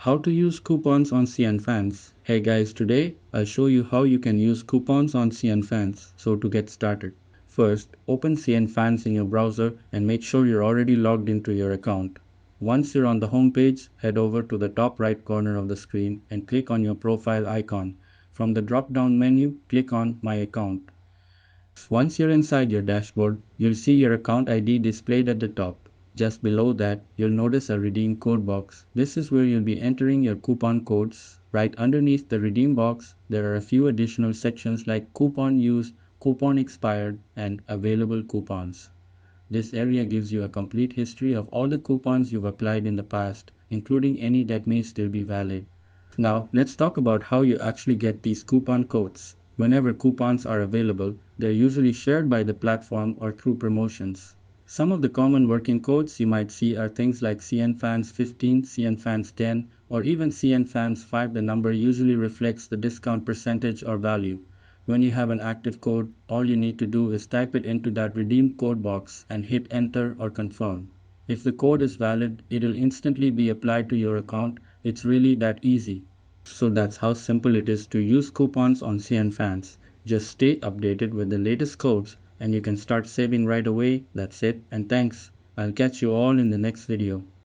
How to use coupons on Cnfans. Hey guys, today I'll show you how you can use coupons on Cnfans. So to get started, first open Cnfans in your browser and make sure you're already logged into your account. Once you're on the home page, head over to the top right corner of the screen and click on your profile icon. From the drop-down menu, click on My Account. Once you're inside your dashboard, you'll see your account ID displayed at the top. Just below that, you'll notice a redeem code box. This is where you'll be entering your coupon codes. Right underneath the redeem box, there are a few additional sections like coupon used, coupon expired, and available coupons. This area gives you a complete history of all the coupons you've applied in the past, including any that may still be valid. Now, let's talk about how you actually get these coupon codes. Whenever coupons are available, they're usually shared by the platform or through promotions. Some of the common working codes you might see are things like Cnfans 15, Cnfans 10, or even Cnfans 5. The number usually reflects the discount percentage or value. When you have an active code, all you need to do is type it into that redeem code box and hit enter or confirm. If the code is valid, it'll instantly be applied to your account. It's really that easy. So that's how simple it is to use coupons on Cnfans. Just stay updated with the latest codes and you can start saving right away. That's it, and thanks. I'll catch you all in the next video.